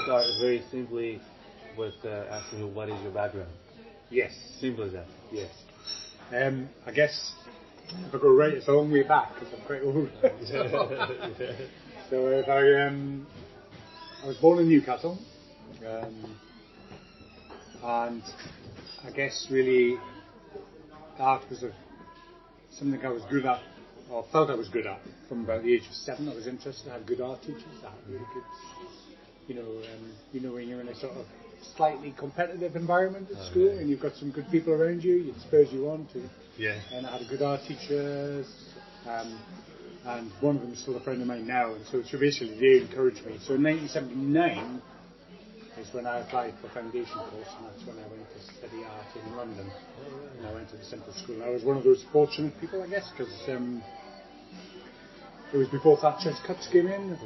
start very simply with asking you what is your background. Yes. Simple as that. Yes. I guess if I go right, it's a long way back because I'm quite old. So if I was born in Newcastle, and I guess really art was something I was good at, or felt I was good at from about the age of 7. I was interested. I had good art teachers. I had really good, when you're in a sort of slightly competitive environment at school and you've got some good people around you, it spurs you on to. Yeah. And I had good art teachers, and one of them is still a friend of mine now, and so basically they encouraged me. So in 1979 is when I applied for foundation course, and that's when I went to study art in London. And I went to the Central School. And I was one of those fortunate people, I guess, because it was before Thatcher's cuts came in.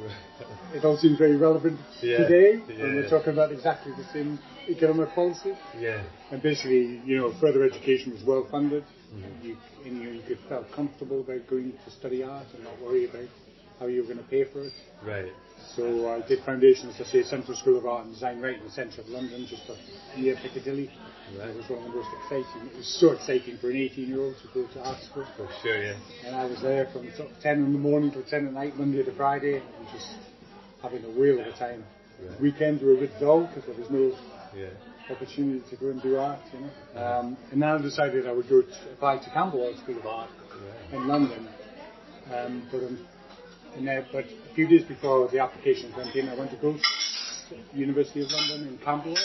It all seems very relevant today, when we're talking about exactly the same economic policy. Yeah. And basically, further education was well funded. You could feel comfortable about going to study art and not worry about how you were going to pay for it. Right. So I did foundation, as I say, Central School of Art and Design, right in the centre of London, just up near Piccadilly. Right. It was one of the most exciting. It was so exciting for an 18-year-old to go to art school. For sure, yeah. And I was there from sort of 10 in the morning till 10 at night, Monday to Friday, and just having a whale of a time. Right. Weekends were a bit dull because there was no opportunity to go and do art, And then I decided I would go to apply to Camberwell School of Art in London. But a few days before the application went in, I went to go to the University of London in Camberwell,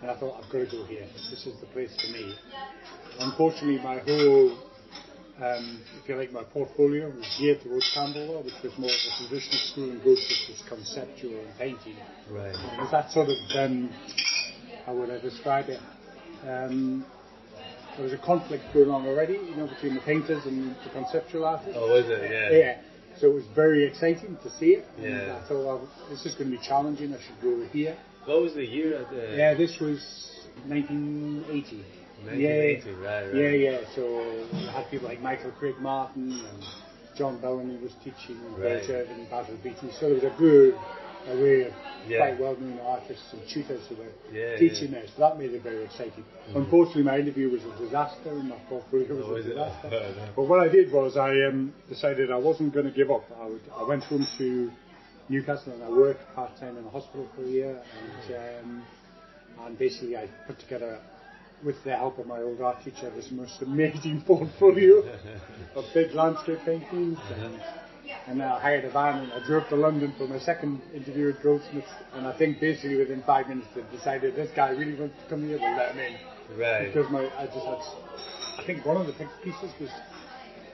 and I thought, I've got to go here. This is the place for me. Unfortunately, my whole, if you like, my portfolio was geared towards Camberwell, which was more of a traditional school, and Goldsmith was conceptual and painting. Right. It was that sort of, how would I describe it? There was a conflict going on already, between the painters and the conceptual artists. Oh, was it? Yeah. Yeah. So it was very exciting to see it. Yeah. And I thought, well, this is going to be challenging. I should go here. What was the year at the... Yeah, this was 1980. 1980, right. Yeah. So I had people like Michael Craig Martin and John Bellamy was teaching, and Berger and Basil Beatty. So there was a good array of quite well-known artists and tutors who were teaching there. So that made it very exciting. Unfortunately, my interview was a disaster, and my portfolio was a disaster. But what I did was I decided I wasn't going to give up. I went home to Newcastle and I worked part-time in a hospital for a year, and basically I put together, with the help of my old art teacher, this most amazing portfolio of big landscape paintings. And I hired a van and I drove to London for my second interview at Goldsmiths, and I think basically within 5 minutes they decided this guy really wants to come here, we'll let him in. Right. Because I think one of the pieces was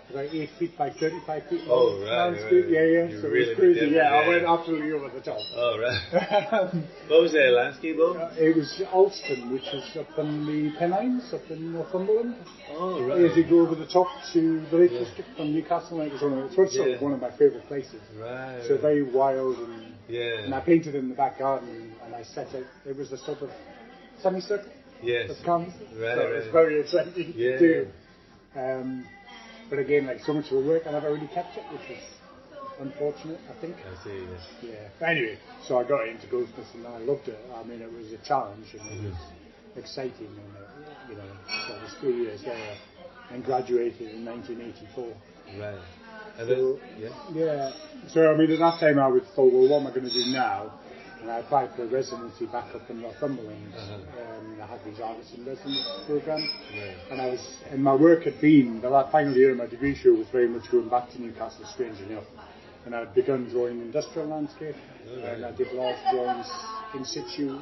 about 8 feet by 35 feet. Oh, right. Yeah. So it was crazy. I went absolutely over the top. Oh, right. What was the landscape of? It was Alston, which is up in the Pennines, up in Northumberland. Oh, right. As you go over the top to the Lake District from Newcastle, it's sort of one of my favourite places. Right. So very wild, and I painted in the back garden, and I set it. It was a sort of semicircle of canvas. Right. So it was very exciting to do. But again, like so much of the work, I never really kept it, which was unfortunate, I think. I see, yeah. But anyway, so I got into Goldsmiths and I loved it. I mean, it was a challenge and it was exciting, and so I was 3 years there and graduated in 1984. Right. And so, So I mean, at that time I thought, well, what am I going to do now? And I applied for a residency back up in Northumberland. I had these artists in residence programs. And my work had been, the final year of my degree show was very much going back to Newcastle, strange enough. And I'd begun drawing industrial landscape, and I did large drawings in situ,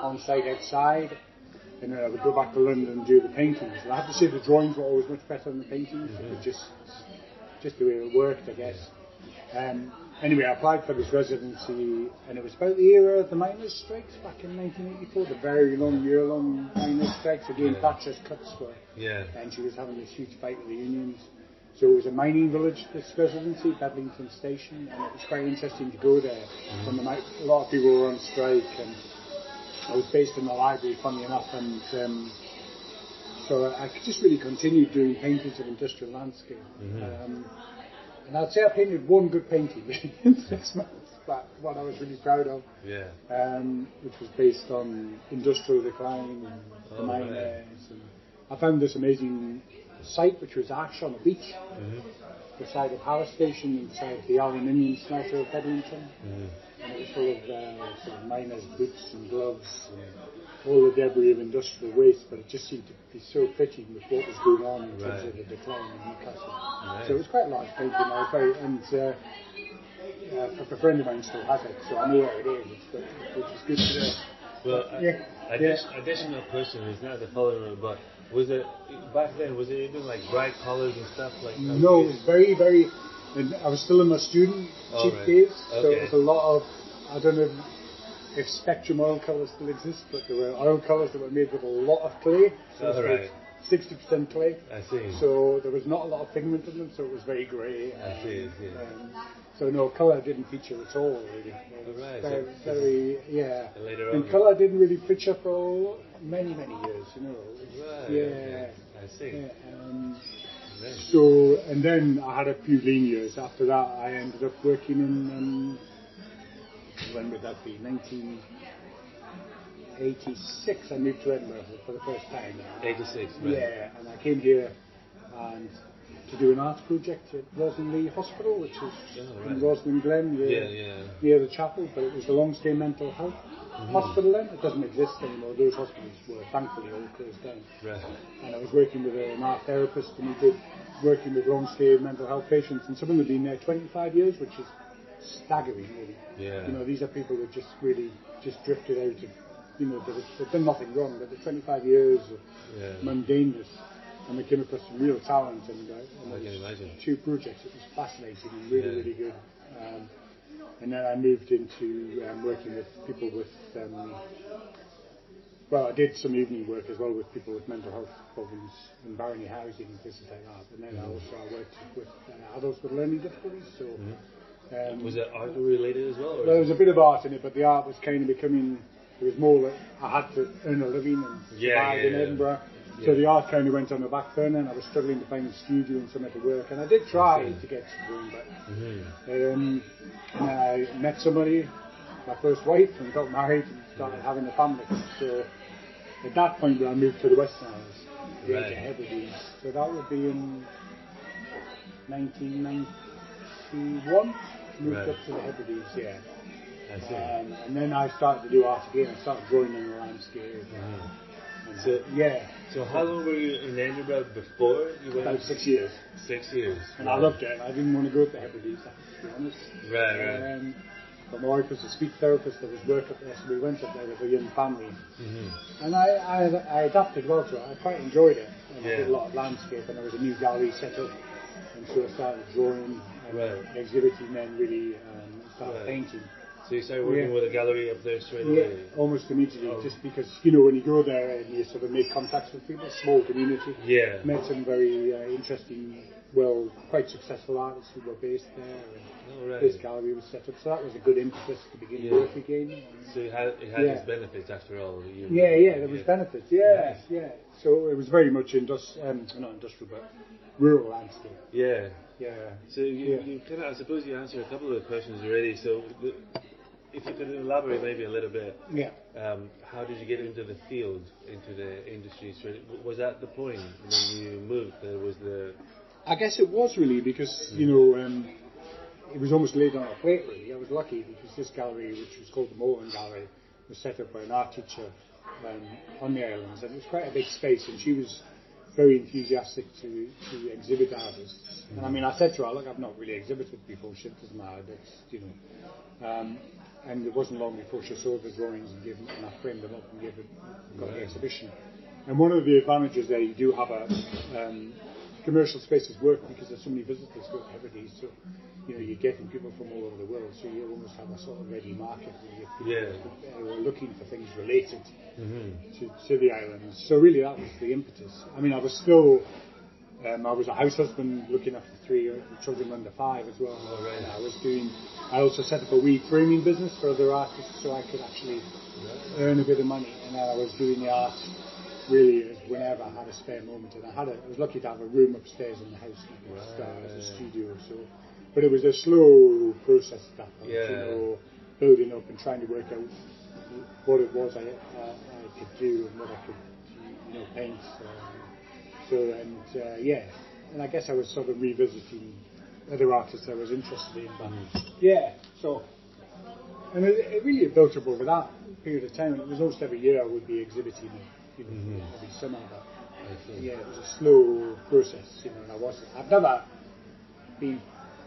on site outside. And then I would go back to London and do the paintings. And I have to say the drawings were always much better than the paintings. It was just the way it worked, I guess. Anyway, I applied for this residency, and it was about the era of the miners' strikes back in 1984, the very year-long miners' strikes. Again, Thatcher's cuts were, and she was having this huge fight with the unions. So it was a mining village, this residency, Bedlington Station, and it was quite interesting to go there. When a lot of people were on strike, and I was based in the library, funny enough, and so I just really continued doing paintings of industrial landscape. And I'd say I painted one good painting in 6 months. but what I was really proud of. Yeah. Which was based on industrial decline and the miners. And I found this amazing site, which was ash on a beach, beside a power station inside the aluminium smelter of Bedlington. And it was full of sort of miners' boots and gloves and all the debris of industrial waste, but it just seemed to be so fitting with what was going on in terms of the decline in Newcastle. Right. So it was quite a large painting. I was very, and a friend of mine still has it, so I know where it is, which is good to know. Well, additional question is not the following, but was it back then? Was it even like bright colors and stuff like? No, it was very, very. And I was still in my student cheap days, so it was a lot of. I don't know if Spectrum oil colours still exist, but there were oil colours that were made with a lot of clay. So it was 60% clay. I see. So there was not a lot of pigment in them, so it was very grey. I see. So no, colour didn't feature at all, really. Very, Later on. And colour didn't really feature for many, many years, you know. Right. Yeah. Okay. I see. Yeah, so, and then I had a few lean years. After that, I ended up working in, when would that be? 1986, I moved to Edinburgh for the first time. 86, right. Yeah, and I came here and to do an arts project at Roslyn Hospital, which is in Roslyn Glen, near the chapel, but it was the long-stay mental health hospital then. It doesn't exist anymore. Those hospitals were thankfully all closed down. Right. And I was working with an art therapist, and we did working with long-stay mental health patients, and some of them have been there 25 years, which is staggering, really. Yeah. You know, these are people that just really just drifted out of, you know, they've done nothing wrong, but the 25 years of mundaneness, and we came across some real talent, and I can imagine. 2 projects. It was fascinating and really, really good. And then I moved into working with people with, well, I did some evening work as well with people with mental health problems in Barony housing and places like that. And then I worked with adults with learning difficulties. So was it art related as well? Or? Well, there was a bit of art in it, but the art was kind of becoming. It was more like I had to earn a living and survive in Edinburgh. Yeah. So the art kind of went on the back burner, and I was struggling to find a studio and somewhere to work. And I did try to get something, but and I met somebody, my first wife, and got married and started having a family. So at that point, when I moved to the Western Isles, the age of Hebrides. So that would be in 1991. Moved up to the Hebrides, I see. And then I started to do art again. I started drawing in the landscape. So how long were you in Edinburgh before you went? About 6 years. 6 years. And I loved it. I didn't want to go to the Hebrides, to be honest. Right. But my wife was a speech therapist. There was work up there, so we went up there with a young family. And I adapted well to it. I quite enjoyed it. And I did a lot of landscape, and there was a new gallery set up. And so I started drawing and exhibiting, then really started painting. So you started working with a gallery up there straight away? Yeah, almost immediately, just because, you know, when you go there and you sort of make contacts with people, small community, met some very interesting, well, quite successful artists who were based there, and this gallery was set up, so that was a good impetus to begin work again. So it had its benefits after all? There was benefits, So it was very much not industrial, but rural landscape. Yeah. So you kind of, I suppose you answered a couple of the questions already, so if you could elaborate maybe a little bit, how did you get into the field, into the industry? Was that the point when you moved? I guess it was really because, you know, it was almost laid on a plate really. I was lucky because this gallery, which was called the Moreland Gallery, was set up by an art teacher on the islands, and it was quite a big space, and she was very enthusiastic to exhibit artists. And I mean, I said to her, look, I've not really exhibited before, shit doesn't matter, that's, you know. And it wasn't long before she saw the drawings and I framed them up and got an exhibition. And one of the advantages there, you do have a commercial spaces work because there's so many visitors go to Hebrides, so you know you're getting people from all over the world, so you almost have a sort of ready market where you have people who are looking for things related to the islands. So really that was the impetus. I mean, I was still I was a house husband looking after 3 children under 5 as well. I also set up a wee framing business for other artists so I could actually earn a bit of money, and then I was doing the art really whenever I had a spare moment, and I was lucky to have a room upstairs in the house as a studio, so but it was a slow process at that point, Yeah. you know, building up and trying to work out what it was I could do and what I could, you know, paint. And I guess I was sort of revisiting other artists I was interested in. But and it really built up over that period of time. And it was almost every year I would be exhibiting, you know, every summer. But it was a slow process, you know. And I've never been.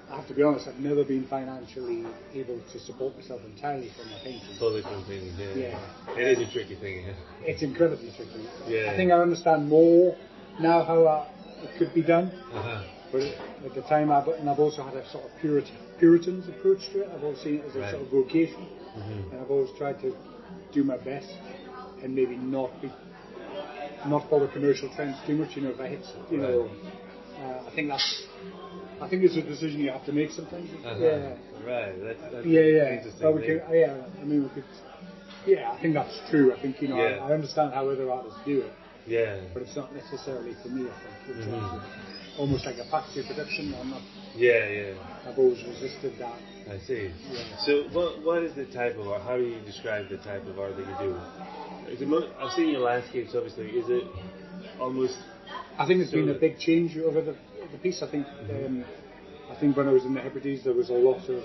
I have to be honest, I've never been financially able to support myself entirely from my painting. Totally from painting, yeah. It is a tricky thing, yeah. It's incredibly tricky. Yeah. I think I understand more now how it could be done. But at the time, I've also had a sort of Puritan's approach to it. I've always seen it as a sort of vocation. And I've always tried to do my best and maybe not follow commercial trends too much, you know, if I hit, you know, I think it's a decision you have to make sometimes. Right. That's interesting. But I think that's true. I think, you know, I understand how other artists do it. Yeah. But it's not necessarily for me, I think. It's almost like a factory production. I'm not. I've always resisted that. I see. Yeah. So, what is the type of art? How do you describe the type of art that you do? I've seen your landscapes, obviously. Is it almost? I think there's been a big change over the piece. I think when I was in the Hebrides, there was a lot of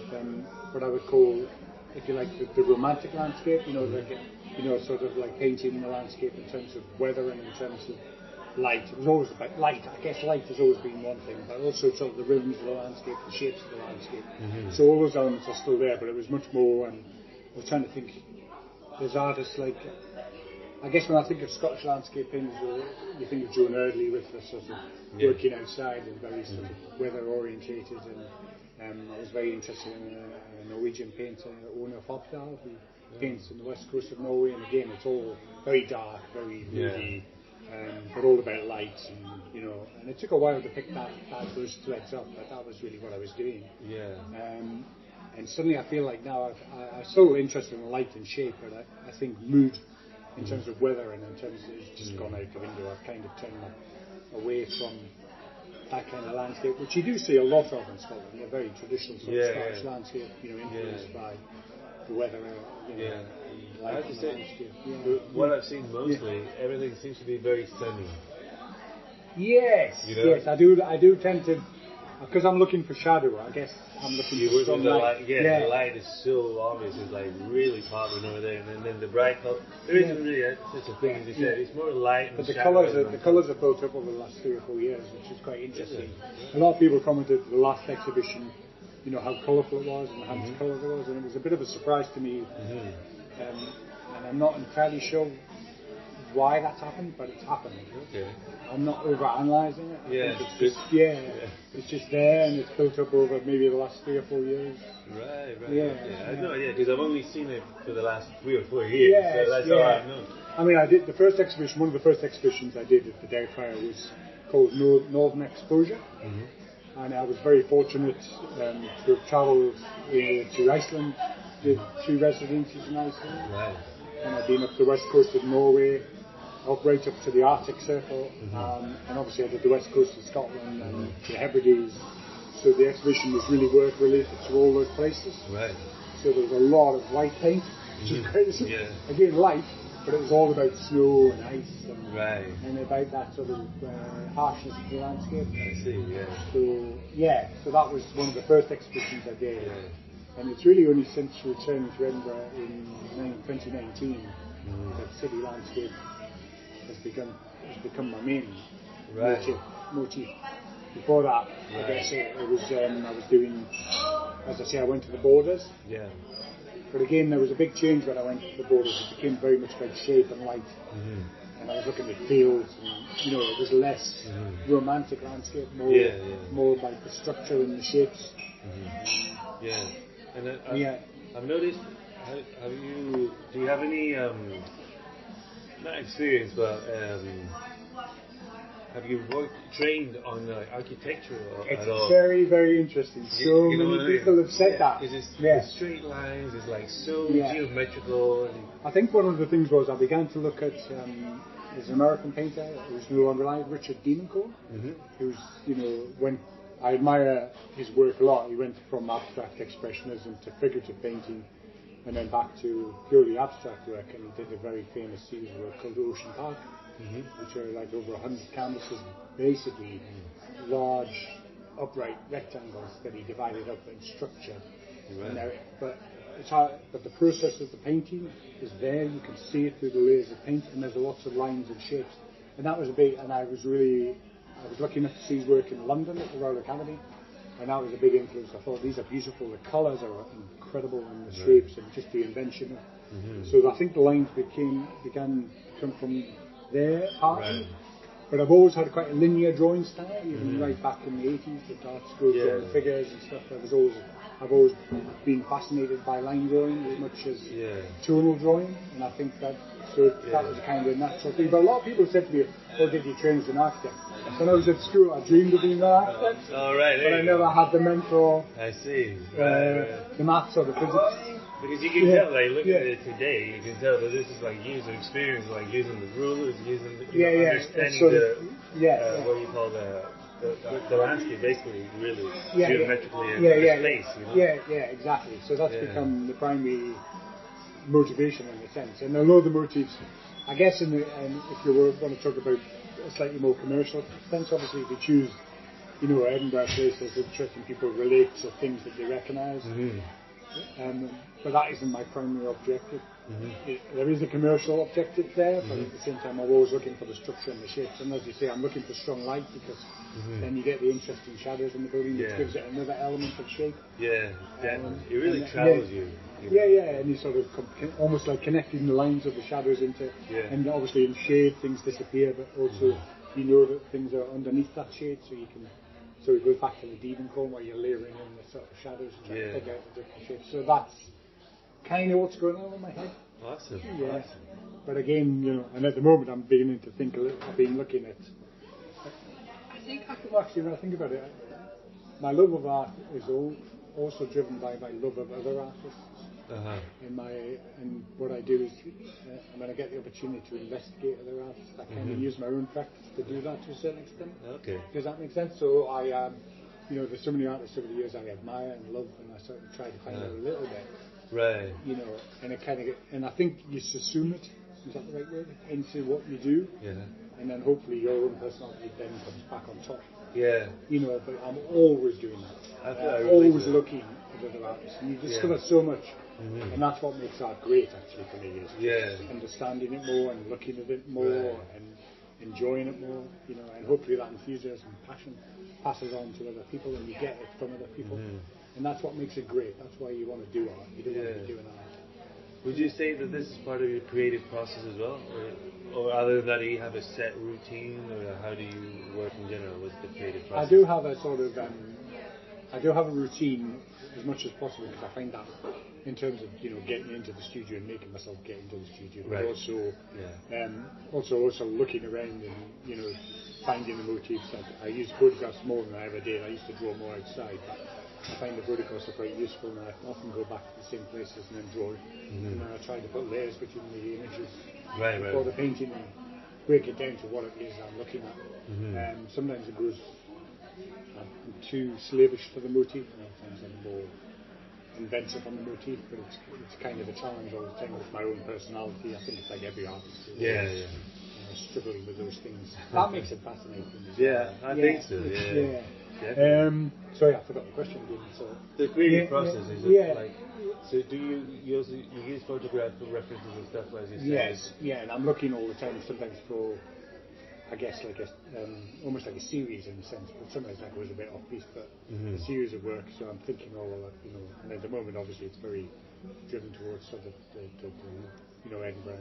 what I would call, if you like, the romantic landscape. You know, like sort of like painting the landscape in terms of weather and in terms of light. It was always about light. I guess light has always been one thing, but also sort of the rhythms of the landscape, the shapes of the landscape. So all those elements are still there, but it was much more. And I was trying to think. There's artists like. I guess when I think of Scottish landscape painters, you think of Joan Eardley with the sort of working outside and very sort of weather orientated. And I was very interested in a Norwegian painter, Ona Fopdal, who paints on the west coast of Norway. And again, it's all very dark, very moody, but all about light. And you know, and it took a while to pick those threads up, but that was really what I was doing. Yeah. And suddenly I feel like now I'm still interested in light and shape, but I think mood. In terms of weather and in terms of it's just gone out the window. I've kind of turned away from that kind of landscape, which you do see a lot of in Scotland. A very traditional sort of Scottish landscape, you know, influenced by the weather. You know, I have to say, what I've seen mostly, everything seems to be very sunny. Yes, you know? Yes, I do tend to, because I'm looking for shadow. I guess I'm looking for sunlight. The light is so obvious. It's like really popping over there, and then the bright color. There isn't really such a thing as you said. It's more light and shadow. But the colours are built up over the last 3 or 4 years, which is quite interesting. A lot of people commented the last exhibition, you know, how colourful it was and how much colour there was, and it was a bit of a surprise to me. And I'm not entirely sure why that's happened, but it's happened. Okay. I'm not over-analysing it. It's just there, and it's built up over maybe the last 3 or 4 years. Right. I have no idea, because I've only seen it for the last 3 or 4 years, so that's all I know. I mean, I did the first exhibition, one of the first exhibitions I did at the Derryfire was called Northern Exposure, and I was very fortunate to have travelled to Iceland, did 2 residencies in Iceland, and I've been up the west coast of Norway, right up to the Arctic Circle, and obviously I did the west coast of Scotland and the Hebrides. So the exhibition was really work related to all those places. Right. So there was a lot of white paint, which is crazy. Yeah. Again, light, but it was all about snow and ice and about that sort of harshness of the landscape. I see. So that was one of the first exhibitions I did. Yeah. And it's really only since returning to Edinburgh in 2019 that city landscape has become my main motif. Before that, I guess it was I was doing, as I say, I went to the borders. Yeah. But again, there was a big change when I went to the borders. It became very much about shape and light. And I was looking at fields, and you know, it was less romantic landscape, more about the structure and the shapes. And I've noticed. Do you have any not experience, but have you trained on architecture at all? It's very, very interesting. So many people have said that. It's the straight lines, it's like so geometrical. I think one of the things was I began to look at there's an American painter who's no longer alive, Richard Demoncourt, who's, you know, went I admire his work a lot. He went from abstract expressionism to figurative painting, and then back to purely abstract work, and he did a very famous series of work called Ocean Park, which are like over 100 canvases, basically large upright rectangles that he divided up in structure. Right. But it's hard, but the process of the painting is there. You can see it through the layers of paint, and there's lots of lines and shapes. And that was a big. And I was lucky enough to see his work in London at the Royal Academy, and that was a big influence. I thought these are beautiful. The colours are incredible, and the shapes, and just the invention. So I think the lines began to come from there partly. But I've always had quite a linear drawing style, even right back in the 80s, the art school drawing figures and stuff. I've always been fascinated by line drawing as much as tonal drawing, and I think that was a kind of natural thing. But a lot of people said to me, "Oh, did you train as an architect?" When I was at school, I dreamed of being an architect, but I never had the mentor. I see. The maths or the physics. Because you can tell, like, looking at it today, you can tell that this is like years of experience, like using the rulers, using the, understanding what you call the landscape, basically, really geometrically and the space. Yeah, exactly. So that's become the primary motivation in a sense. And a lot of the motives, I guess, if you were going to talk about a slightly more commercial sense, obviously, if you choose, Edinburgh-based as interesting, people relate to things that they recognise. But that isn't my primary objective. There is a commercial objective there, but at the same time I'm always looking for the structure and the shapes. And as you say, I'm looking for strong light, because then you get the interesting shadows in the building, which gives it another element of shape. Yeah, definitely. It really travels you. And you sort of almost like connecting the lines of the shadows into, and obviously in shade things disappear, but also you know that things are underneath that shade, so it goes back to the Devencombe where you're layering in the sort of shadows and trying to figure out the different shapes. So that's kind of what's going on in my head. Awesome. But again, and at the moment I'm beginning to think I've been looking at. I think actually, when I think about it, my love of art is also driven by my love of other artists. And what I do is, when I get the opportunity to investigate other artists, I kind of use my own practice to do that to a certain extent. Okay. Does that make sense? So I, there's so many artists over the years I admire and love, and I sort of try to find out a little bit. Right. And it kind of, and I think you assume it. Is that the right word? Into what you do. Yeah. And then hopefully your own personality then comes back on top. Yeah. But I'm always doing that. I'm always looking at other artists, and you discover so much. And that's what makes art great, actually, for me, is just understanding it more and looking at it more and enjoying it more, and hopefully that enthusiasm and passion passes on to other people, and you get it from other people. And that's what makes it great. That's why you want to do art. You don't want to be doing art. Would you say that this is part of your creative process as well? Or other than that, do you have a set routine, or how do you work in general with the creative process? I do have a sort of, routine as much as possible, because I find that in terms of, getting into the studio and making myself get into the studio, but also looking around and, finding the motifs. I use photographs more than I ever did. I used to draw more outside, but I find the photographs are quite useful, and I often go back to the same places and then draw it. And then I try to put layers between the images before the painting and break it down to what it is I'm looking at. Sometimes it goes, I'm too slavish for the motif, and sometimes I'm more inventive on the motif, but it's kind of a challenge all the time with my own personality. I think it's like every artist. Struggling with those things. That makes it fascinating. I think so. Sorry, I forgot the question again. So the creative process is it like? So do you use photograph for references and stuff, as you say? Yes, and I'm looking all the time. Sometimes for, I guess, like almost like a series in a sense, but sometimes that goes a bit off piece. But a series of work. So I'm thinking, and at the moment, obviously, it's very driven towards sort of the Edinburgh.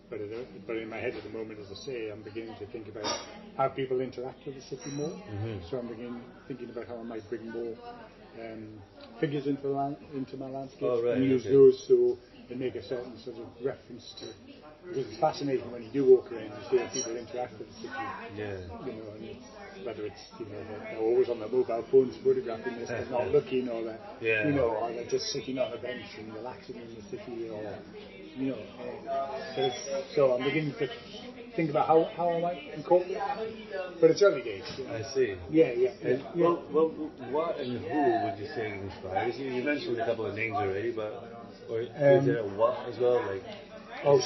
But in my head at the moment, as I say, I'm beginning to think about how people interact with the city more. So I'm thinking about how I might bring more figures into my landscape and use those so they make a certain sort of reference to because it's fascinating when you do walk around and see how people interact with the city. Yeah. You know, and whether it's, you know, they're always on their mobile phones photographing this, they're not looking, or they're, you know, or they're just sitting on a bench and relaxing in the city, or, you know. So I'm beginning to think about how I might incorporate that. But it's early days. You know. I see. Yeah. Well, what and who would you say inspires you? You mentioned a couple of names already, but is there a what as well? Like,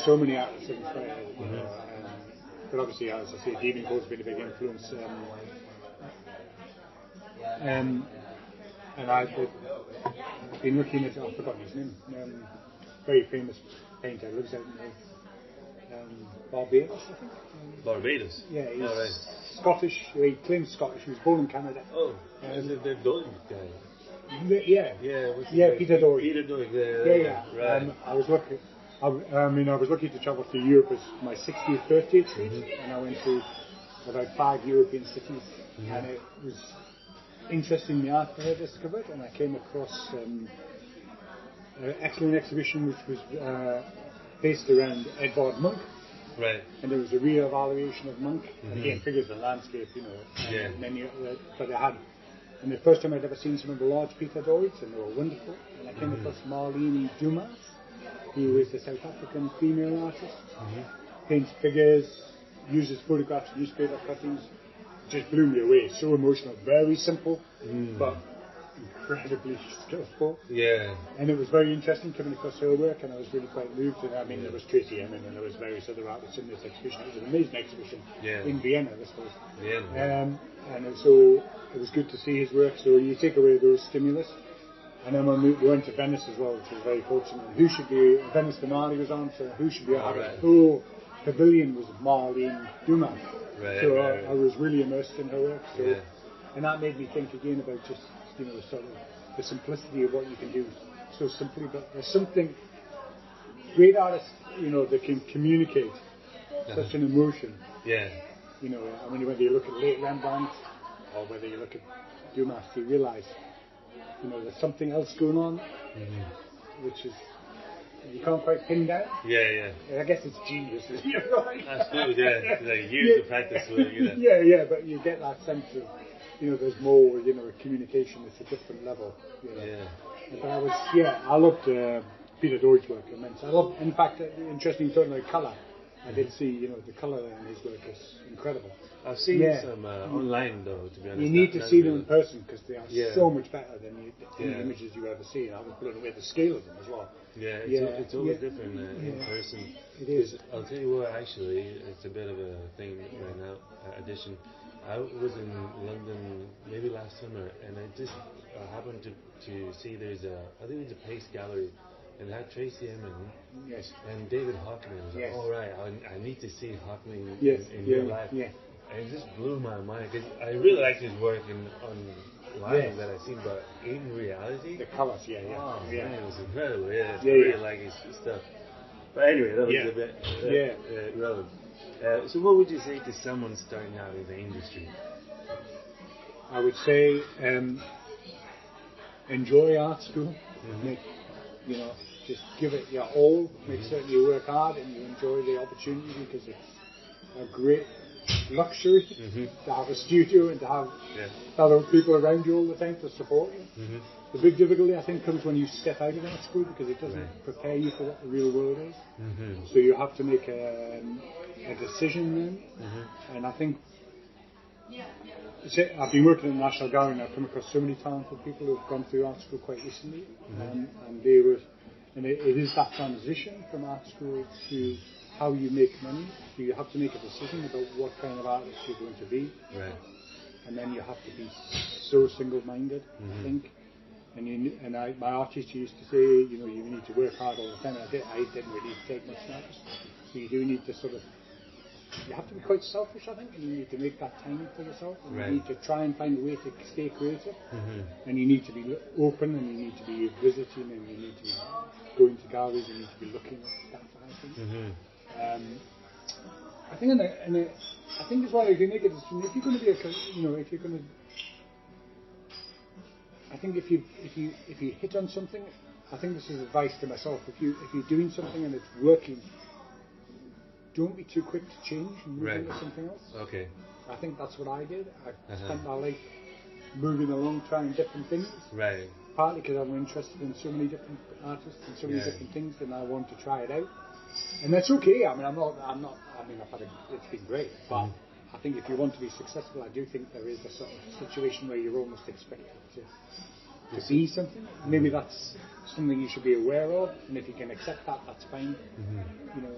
so many artists have inspired me. You know, but obviously, as I say, Demonco's been a big influence. And I've been looking at, I've forgotten his name, very famous painter, lives out in Barbados, I think. Barbados? Yeah, he's Scottish, he claims Scottish, he was born in Canada. Oh, the Doig guy. Yeah, Peter Doig. Peter Doig, yeah. Right. I was lucky to travel to Europe as my 60th birthday treat, and I went to about 5 European cities, and it was interesting the art that I discovered, and I came across an excellent exhibition which was based around Edvard Munch. Right. And there was a re-evaluation of Munch, and again, figures of landscape, you know. And then but I had, and the first time I'd ever seen some of the large Peter Doids, and they were wonderful. And I came across Marlene Dumas, who is a South African female artist, paints figures, uses photographs, newspaper cuttings. Just blew me away. So emotional, very simple, but incredibly skillful. Yeah. And it was very interesting coming across her work, and I was really quite moved. And I mean, there was Tracy Emin, and there was various other artists in this exhibition. It was an amazing exhibition in Vienna, I suppose. And so it was good to see his work. So you take away those stimulus. And then when we went to Venice as well, which was very fortunate. Who should be, Venice Biennale was on, so who should be our whole pavilion was Marlene Dumas. So I was really immersed in her work. So, and that made me think again about just, you know, sort of the simplicity of what you can do so simply. But there's something, great artists, you know, that can communicate such an emotion. Yeah. You know, I mean, whether you look at late Rembrandt or whether you look at Dumas, you realise, you know, there's something else going on, which is, you can't quite pin down. Yeah. I guess it's genius. That's good, like years of practice with it, you know. Yeah, but you get that sense of, you know, there's more, you know, communication, it's a different level, you know. But I loved Peter Doig's work immensely. I loved, in fact, interesting talking about colour. I did see, you know, the colour in his work is incredible. I've seen some online, though, to be honest. You need to see them in person because they are so much better than any images you've ever seen. I was blown away at the scale of them as well. It's always different in person. It is. I'll tell you what, actually, it's a bit of a thing right now, addition. I was in London maybe last summer, and I just happened to see I think there's a Pace Gallery, and it had Tracy Emin and David Hockney. I was like, all right, I need to see Hockney in real life. And it just blew my mind, because I really like his work online that I've seen, but in reality, the colours, man, it was incredible. I really like his stuff. But anyway, that was a bit relevant. So what would you say to someone starting out in the industry? I would say enjoy art school. You know, just give it your all. Make certain you work hard and you enjoy the opportunity, because it's a great luxury to have a studio and to have fellow people around you all the time to support you. The big difficulty, I think, comes when you step out of art school, because it doesn't prepare you for what the real world is. So you have to make a decision then. And I think I've been working in the National Gallery, and I've come across so many talented people who have gone through art school quite recently, and it is that transition from art school to how you make money. So you have to make a decision about what kind of artist you're going to be, and then you have to be so single-minded, I think. And my art teacher used to say, you know, you need to work hard all the time. I didn't really take much notice. So you do need to you have to be quite selfish, I think, and you need to make that time for yourself, and you need to try and find a way to stay creative, and you need to be open, and you need to be visiting, and you need to be going to galleries, and you need to be looking at stuff, I think. I think I think as well, if you make a decision, if you're going to be I think if you hit on something, I think this is advice to myself. If you're doing something and it's working, don't be too quick to change and move into something else. Okay. I think that's what I did. I spent my life moving along, trying different things. Right. Partly because I'm interested in so many different artists and so many different things, and I want to try it out. And that's okay. I mean, it's been great, but I think if you want to be successful, I do think there is a sort of situation where you're almost expected to be something. Maybe that's something you should be aware of, and if you can accept that, that's fine. You know.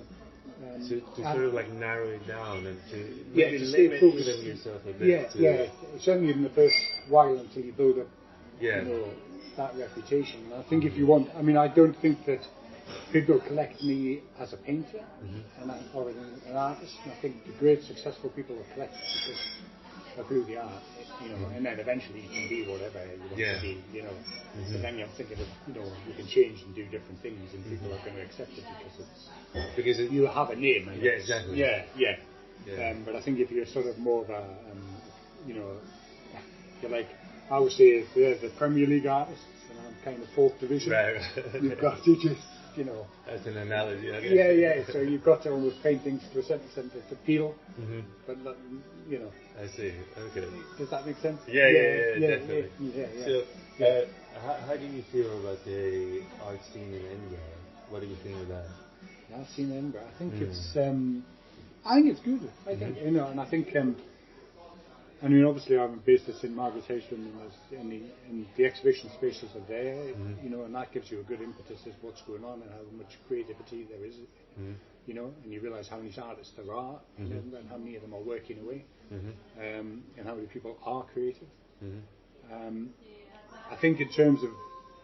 To sort of like narrow it down and to to stay focused. Yourself a bit. Certainly in the first while until you build up, you know, that reputation. And I think if you want, I mean, I don't think that people collect me as a painter or an artist. And I think the great successful people are collected because of who they are, you know, and then eventually you can be whatever you want to be, you know. But then you're thinking of, you know, you can change and do different things, and people are going to accept it because you have a name. And exactly. But I think if you're sort of more of a, you know, you're like, I would say they're the Premier League artists, and I'm kind of fourth division. Right. You've got to just, you know. That's an analogy. Okay. Yeah. So you've got to almost paint things to a certain extent to appeal, but not, you know. I see. Okay. Does that make sense? Yeah, definitely. Yeah. So, how do you feel about the art scene in Edinburgh? What do you think of that? The art scene in Edinburgh, I think it's good. I think you know, and I think. I mean, obviously, I'm based at St Margaret's House, and the exhibition spaces are there, you know, and that gives you a good impetus as what's going on and how much creativity there is, you know, and you realise how many artists there are, and how many of them are working away, and how many people are creative. I think in terms of,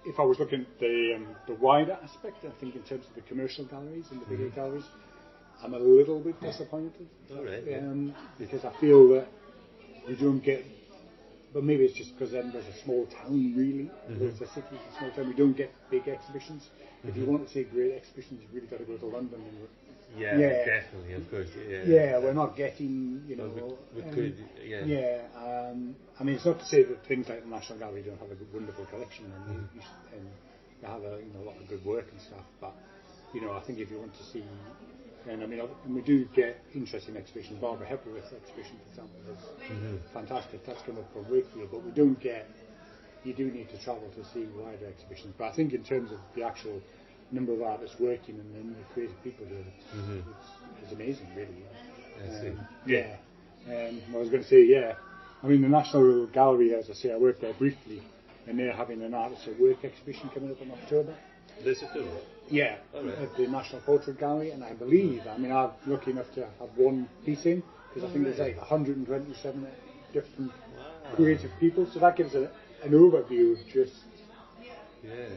if I was looking at the wider aspect, I think in terms of the commercial galleries and the bigger galleries, I'm a little bit disappointed, because I feel that you don't get, but maybe it's just because Edinburgh's a small town, really. It's a city, it's a small town. We don't get big exhibitions. If you want to see great exhibitions, you've really got to go to London. Definitely, of course. We're not getting, you know. I mean, it's not to say that things like the National Gallery don't have a wonderful collection, and they have a lot of good work and stuff. But you know, I think if you want to see. And I mean, we do get interesting exhibitions. Barbara Hepworth's exhibition, for example, is fantastic. That's come up from Wakefield, but you do need to travel to see wider exhibitions. But I think in terms of the actual number of artists working and then the creative people here, it's amazing, really. I was going to say, I mean, the National Gallery, as I say, I worked there briefly, and they're having an Artists at Work exhibition coming up in October. This October? Yeah, at the National Portrait Gallery, and I believe, I mean, I'm lucky enough to have one piece in, because I think there's like 127 different creative people, so that gives an overview of just,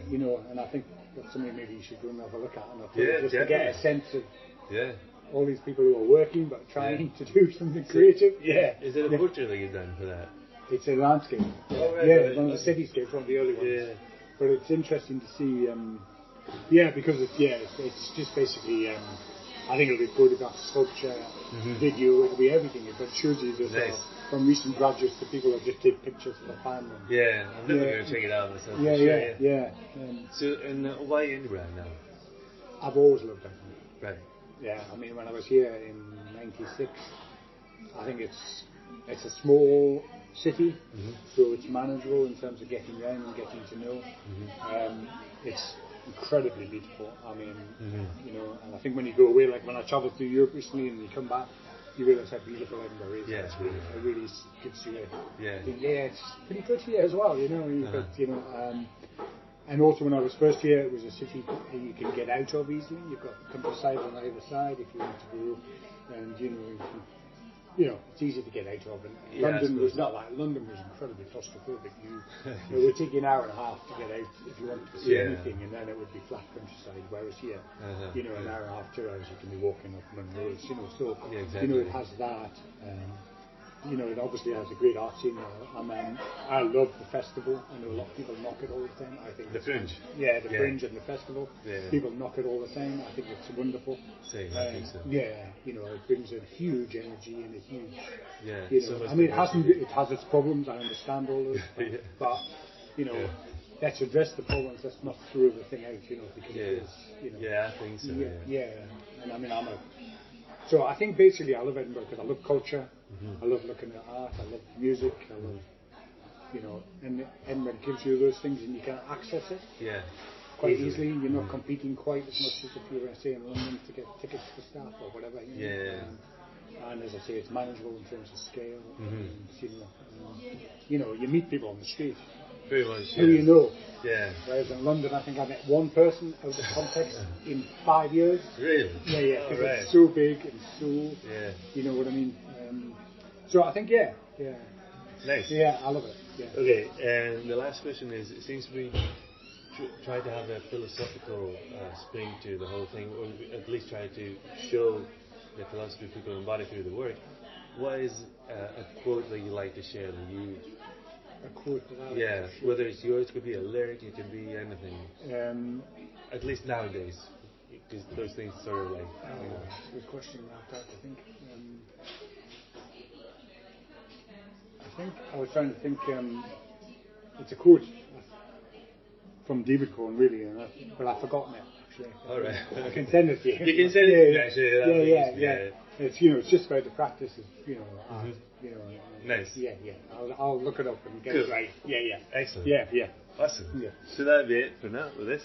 you know, and I think that's something maybe you should go and have a look at, and just to get a sense of all these people who are working but trying to do something creative. Is it a portrait that you've done for that? It's a landscape. One of the cityscapes, one of the early ones. But it's interesting to see. Because it's just basically, I think it'll be photograph, sculpture, video, it'll be everything. But it shows you that from recent graduates to people that just take pictures for fun. I'm never going to check it out myself. So, and why Edinburgh now? I've always loved it. Right. Yeah, I mean, when I was here in '96, I think it's a small city, so it's manageable in terms of getting around and getting to know. It's incredibly beautiful. I mean, you know, and I think when you go away, like when I travelled through Europe recently and you come back, you realise how beautiful Edinburgh is. It really gives you it's pretty good here as well, you know. You know, and also when I was first here, it was a city that you can get out of easily. You've got countryside on either side if you want to go, and you know, it's easy to get out of. And London was not like London was incredibly claustrophobic. It would take you an hour and a half to get out if you wanted to see anything, and then it would be flat countryside. Whereas here, you know, an hour and a half, 2 hours, you can be walking up Monroe. You know, so you know it has that. You know, it obviously has a great art scene. I love the festival. I know a lot of people knock it all the time. I think the Fringe. The Fringe and the festival. People knock it all the time. I think it's wonderful. I think so. You know, it brings a huge energy and a huge. You know, I mean, it has its problems. I understand all those, but you know, let's address the problems. Let's not throw the thing out. You know, because it is, you know. I think so. And I mean, So I think basically I love Edinburgh because I love culture, I love looking at art, I love music, I love, you know, and Edinburgh gives you those things and you can access it quite easily. You're not competing quite as much as if you were, say, in London to get tickets for staff or whatever. You know? And as I say, it's manageable in terms of scale. And, you know, you meet people on the street. Very much. Who you know. Yeah. Whereas in London, I think I met one person out of context in 5 years. Really? Yeah, because it's so big and so, you know what I mean. So I think, Nice. Yeah, I love it. Yeah. Okay, and the last question is: it seems to be try to have a philosophical spring to the whole thing, or at least try to show the philosophy people embody through the work. What is a quote that you like to share that you? A quote. Whether it's yours, it could be a lyric, it could be anything. At least nowadays, because those things sort of like. That's a good question. I think. I think I was trying to think. It's a quote from David Cohen, really, but I've forgotten it. Actually. All right. I can send it to you. You can send it. Yeah. It's it's just about the practice of art, Nice. Yeah. I'll look it up and get it right. Yeah. Excellent. Yeah. Awesome. Yeah. So that'd be it for now with this.